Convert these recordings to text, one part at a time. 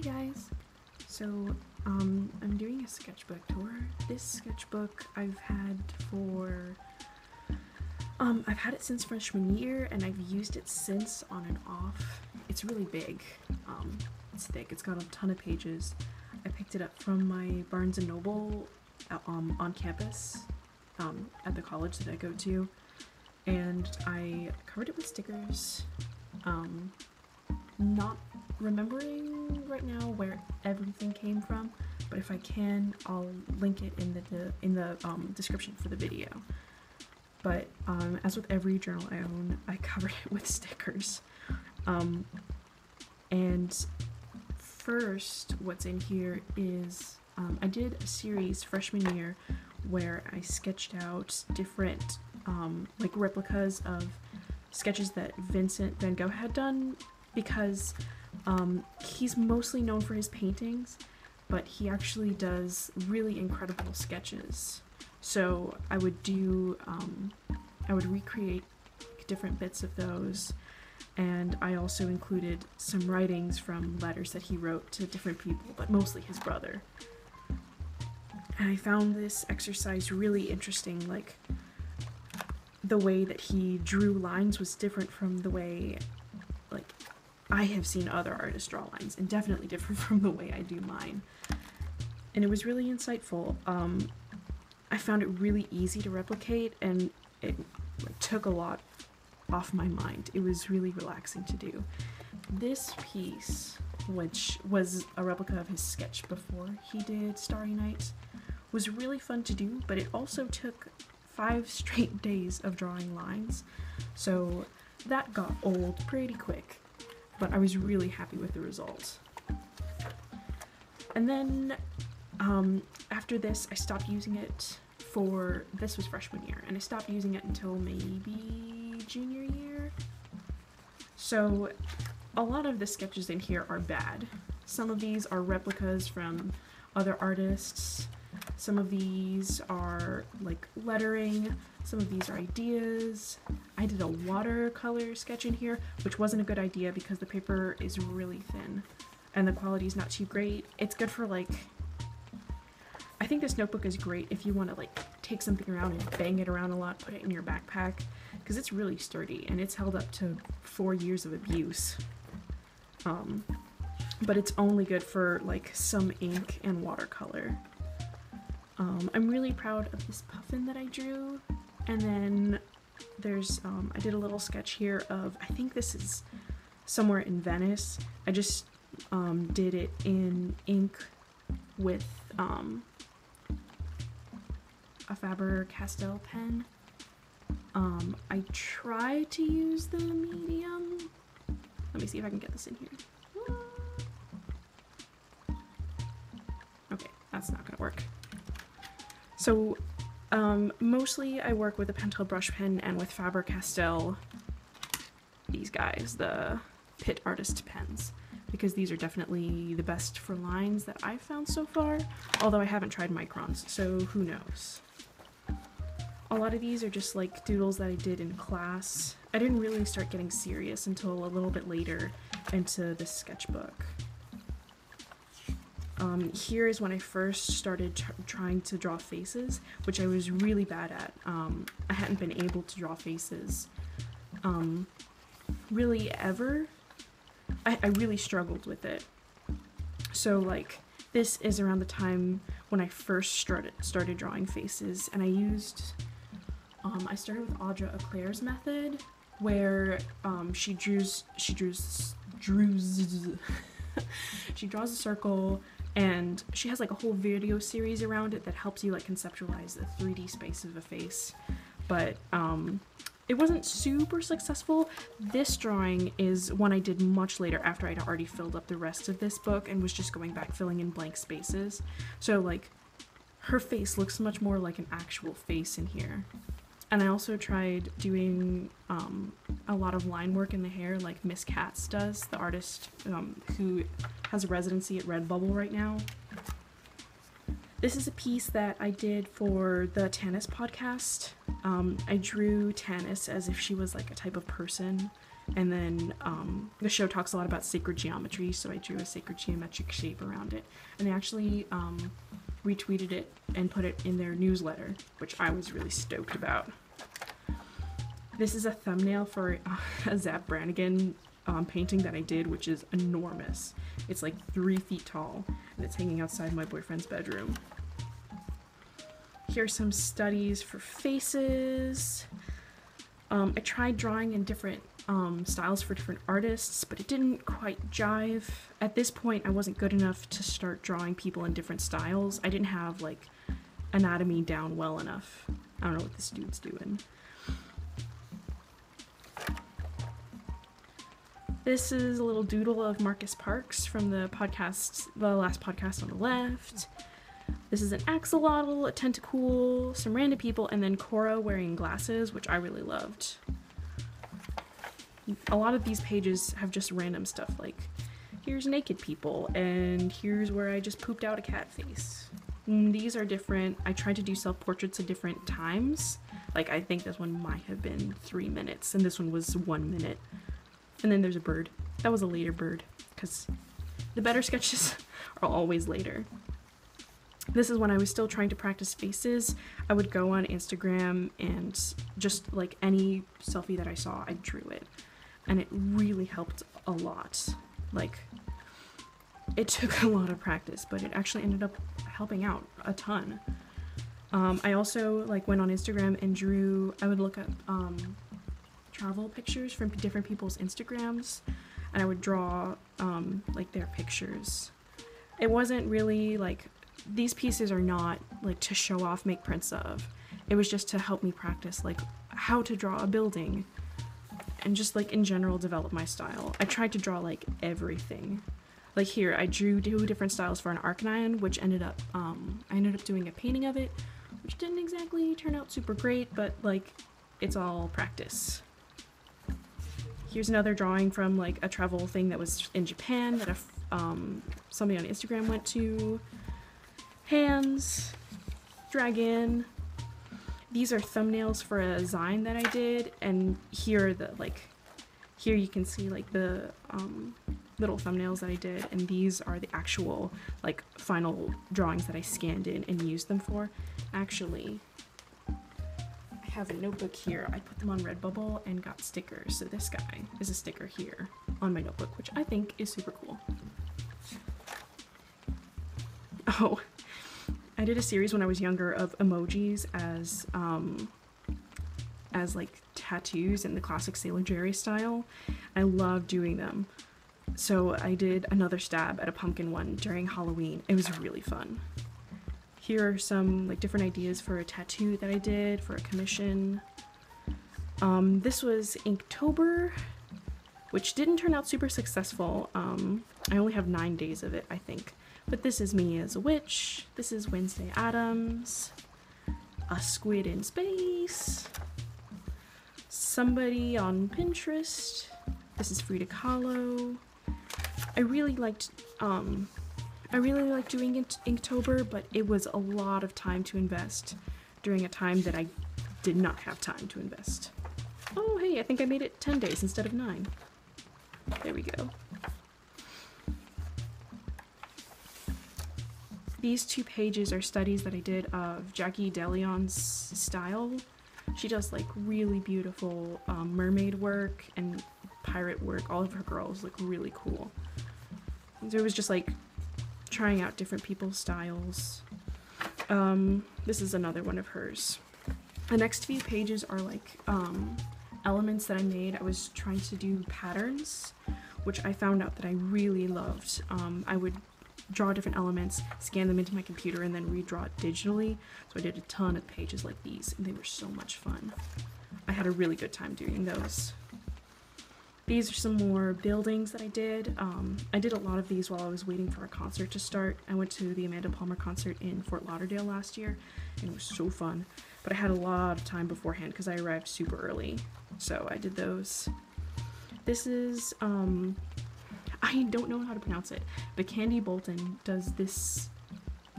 Hi guys! So, I'm doing a sketchbook tour. This sketchbook I've had it since freshman year, and I've used it since on and off. It's really big. It's thick. It's got a ton of pages. I picked it up from my Barnes & Noble on campus at the college that I go to, and I covered it with stickers. Not remembering right now where everything came from, but if I can, I'll link it in the description for the video. But as with every journal I own, I covered it with stickers. And first, what's in here is I did a series freshman year where I sketched out different like replicas of sketches that Vincent van Gogh had done, because he's mostly known for his paintings, but he actually does really incredible sketches. So I would recreate different bits of those, and I also included some writings from letters that he wrote to different people, but mostly his brother. And I found this exercise really interesting. Like, the way that he drew lines was different from the way, like, I have seen other artists draw lines, and definitely different from the way I do mine. And it was really insightful. I found it really easy to replicate, and it took a lot off my mind. It was really relaxing to do. This piece, which was a replica of his sketch before he did Starry Night, was really fun to do, but it also took 5 straight days of drawing lines, so that got old pretty quick, but I was really happy with the result. And then after this, I stopped using it this was freshman year, and I stopped using it until maybe junior year. So a lot of the sketches in here are bad. Some of these are replicas from other artists. Some of these are like lettering. Some of these are ideas. I did a watercolor sketch in here, which wasn't a good idea because the paper is really thin and the quality is not too great. It's good for, like, I think this notebook is great if you want to, like, take something around and bang it around a lot, put it in your backpack, because it's really sturdy and it's held up to 4 years of abuse. But it's only good for, like, some ink and watercolor. I'm really proud of this puffin that I drew. And then there's, I did a little sketch here of, I think this is somewhere in Venice. I just did it in ink with a Faber-Castell pen. I tried to use the medium. Let me see if I can get this in here. Okay, that's not gonna work. So mostly I work with a Pentel brush pen and with Faber-Castell, these guys, the Pitt Artist pens, because these are definitely the best for lines that I've found so far, although I haven't tried microns, so who knows. A lot of these are just like doodles that I did in class. I didn't really start getting serious until a little bit later into this sketchbook. Here is when I first started trying to draw faces, which I was really bad at. I hadn't been able to draw faces really ever. I really struggled with it. So, like, this is around the time when I first started drawing faces, and I started with Audra Eclair's method, where she draws a circle, and she has like a whole video series around it that helps you like conceptualize the 3D space of a face. But it wasn't super successful. This drawing is one I did much later, after I'd already filled up the rest of this book and was just going back filling in blank spaces. So, like, her face looks much more like an actual face in here. And I also tried doing a lot of line work in the hair, like Miss Katz does, the artist who has a residency at Redbubble right now. This is a piece that I did for the Tanis podcast. I drew Tanis as if she was like a type of person, And then the show talks a lot about sacred geometry, so I drew a sacred geometric shape around it. And they actually retweeted it and put it in their newsletter, which I was really stoked about. This is a thumbnail for a Zap Brannigan painting that I did, which is enormous. It's like 3 feet tall, and it's hanging outside my boyfriend's bedroom. Here's some studies for faces. I tried drawing in different styles for different artists, but it didn't quite jive. At this point, I wasn't good enough to start drawing people in different styles. I didn't have, like, anatomy down well enough. I don't know what this dude's doing. This is a little doodle of Marcus Parks from the last podcast on the left. This is an axolotl, a tentacool, some random people, and then Cora wearing glasses, which I really loved. A lot of these pages have just random stuff, like here's naked people, and here's where I just pooped out a cat face. These are different. I tried to do self-portraits at different times. Like, I think this one might have been 3 minutes, and this one was 1 minute. And then there's a bird. That was a later bird, because the better sketches are always later. This is when I was still trying to practice faces. I would go on Instagram and just, like, any selfie that I saw, I drew it. And it really helped a lot. Like, it took a lot of practice, but it actually ended up helping out a ton. I also, like, went on Instagram and drew, I would look up travel pictures from different people's Instagrams, and I would draw, like, their pictures. It wasn't really, like, these pieces are not, like, to show off, make prints of. It was just to help me practice, like, how to draw a building, and just, like, in general develop my style. I tried to draw, like, everything. Like, here, I drew 2 different styles for an Arcanine, which ended up, I ended up doing a painting of it, which didn't exactly turn out super great, but, like, it's all practice. Here's another drawing from, like, a travel thing that was in Japan that somebody on Instagram went to. Hands, dragon. These are thumbnails for a Zine that I did, and here here you can see, like, the little thumbnails that I did, and these are the actual, like, final drawings that I scanned in and used them for. Actually, I have a notebook here. I put them on Redbubble and got stickers, so this guy is a sticker here on my notebook, which I think is super cool. Oh, I did a series when I was younger of emojis as like tattoos in the classic Sailor Jerry style. I love doing them. So I did another stab at a pumpkin one during Halloween. It was really fun. Here are some, like, different ideas for a tattoo that I did for a commission. This was Inktober, which didn't turn out super successful. I only have 9 days of it, I think. But this is me as a witch. This is Wednesday Addams. A squid in space. Somebody on Pinterest. This is Frida Kahlo. I really liked doing Inktober, but it was a lot of time to invest during a time that I did not have time to invest. Oh, hey, I think I made it 10 days instead of 9. There we go. These 2 pages are studies that I did of Jackie DeLeon's style. She does, like, really beautiful mermaid work and pirate work. All of her girls look really cool. So it was just, like, trying out different people's styles. This is another one of hers. The next few pages are, like, elements that I made. I was trying to do patterns, which I found out that I really loved. I would draw different elements, scan them into my computer, and then redraw it digitally. So I did a ton of pages like these, and they were so much fun. I had a really good time doing those. These are some more buildings that I did. I did a lot of these while I was waiting for a concert to start. I went to the Amanda Palmer concert in Fort Lauderdale last year, and it was so fun. But I had a lot of time beforehand because I arrived super early, so I did those. This is, I don't know how to pronounce it, but Candy Bolton does this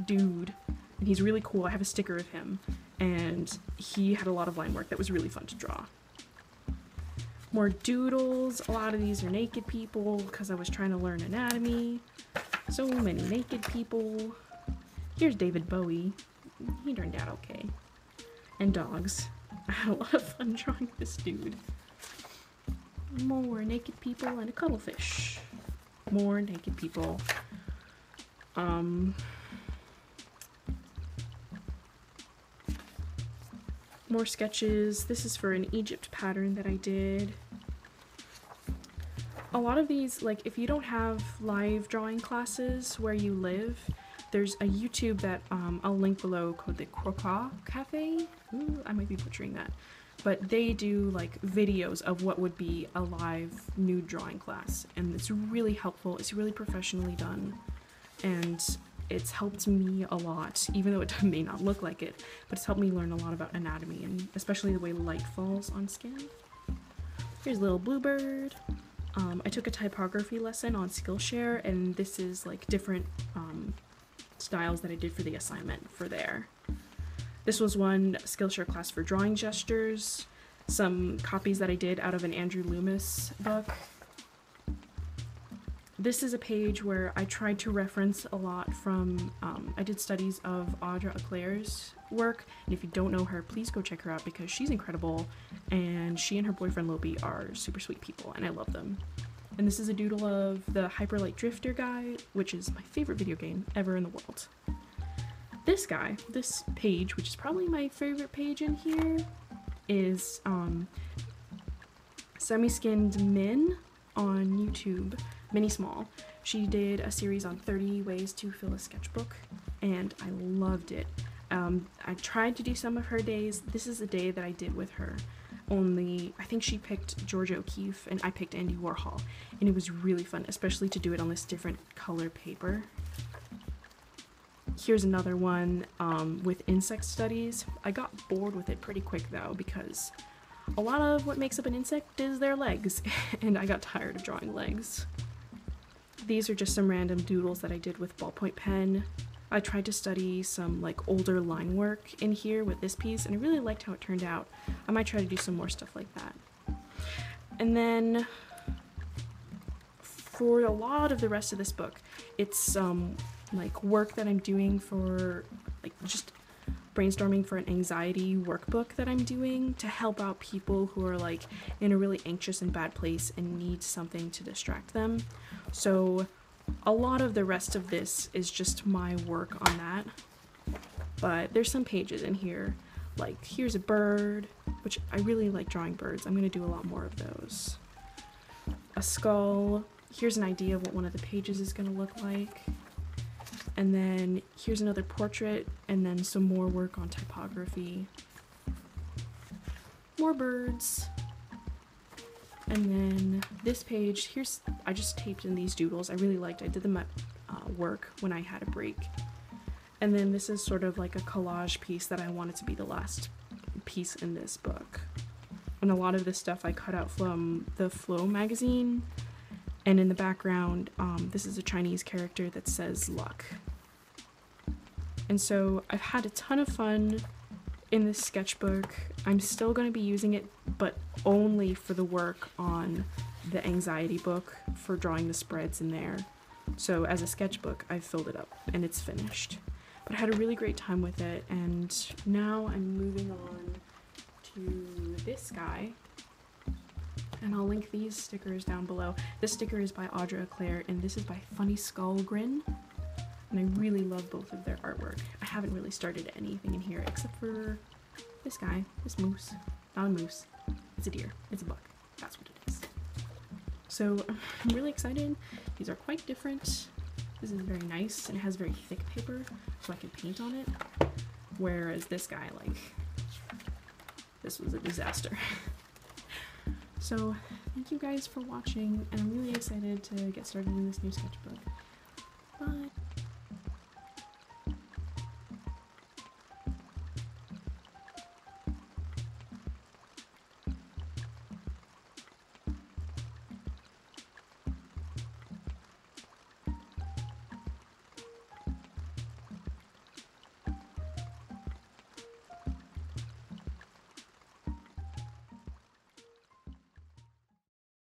dude, and he's really cool. I have a sticker of him, and he had a lot of line work that was really fun to draw. More doodles. A lot of these are naked people because I was trying to learn anatomy. So many naked people. Here's David Bowie. He turned out okay. And dogs. I had a lot of fun drawing this dude. More naked people and a cuttlefish. More naked people. More sketches. This is for an Egypt pattern that I did. A lot of these, like, if you don't have live drawing classes where you live, there's a YouTube that I'll link below called the Croquat Cafe. Ooh, I might be butchering that. But they do like videos of what would be a live nude drawing class, and it's really helpful. It's really professionally done, and it's helped me a lot, even though it may not look like it, but it's helped me learn a lot about anatomy, and especially the way light falls on skin. Here's Little Bluebird. I took a typography lesson on Skillshare, and this is like different styles that I did for the assignment for there. This was one Skillshare class for drawing gestures, some copies that I did out of an Andrew Loomis book. This is a page where I tried to reference a lot from, I did studies of Audra Eclair's work, and if you don't know her, please go check her out because she's incredible, and she and her boyfriend Lopi are super sweet people, and I love them. And this is a doodle of the Hyperlight Drifter guy, which is my favorite video game ever in the world. This guy, this page, which is probably my favorite page in here, is Semi-Skinned Min on YouTube, Mini Small. She did a series on 30 ways to fill a sketchbook, and I loved it. I tried to do some of her days. This is a day that I did with her. Only, I think she picked Georgia O'Keeffe and I picked Andy Warhol, and it was really fun, especially to do it on this different color paper. Here's another one with insect studies. I got bored with it pretty quick though, because a lot of what makes up an insect is their legs, and I got tired of drawing legs. These are just some random doodles that I did with ballpoint pen. I tried to study some like older line work in here with this piece, and I really liked how it turned out. I might try to do some more stuff like that. And then for a lot of the rest of this book, it's like work that I'm doing for like just brainstorming for an anxiety workbook that I'm doing to help out people who are like in a really anxious and bad place and need something to distract them. So a lot of the rest of this is just my work on that, but there's some pages in here, like here's a bird, which I really like drawing birds. I'm gonna do a lot more of those. A skull. Here's an idea of what one of the pages is gonna look like. And then here's another portrait, and then some more work on typography. More birds. And then this page, here's, I just taped in these doodles. I really liked, I did them at work when I had a break. And then this is sort of like a collage piece that I wanted to be the last piece in this book. And a lot of this stuff I cut out from the Flow magazine. And in the background, this is a Chinese character that says luck. And so I've had a ton of fun in this sketchbook. I'm still going to be using it, but only for the work on the anxiety book for drawing the spreads in there. So as a sketchbook, I've filled it up and it's finished. But I had a really great time with it, and now I'm moving on to this guy. And I'll link these stickers down below. This sticker is by Audra Eclair, and this is by Funny Skull Grin. And I really love both of their artwork. I haven't really started anything in here except for this guy, this moose. Not a moose, it's a deer, it's a buck. That's what it is. So I'm really excited. These are quite different. This is very nice, and it has very thick paper, so I can paint on it. Whereas this guy, like, this was a disaster. So thank you guys for watching, and I'm really excited to get started in this new sketchbook. Bye!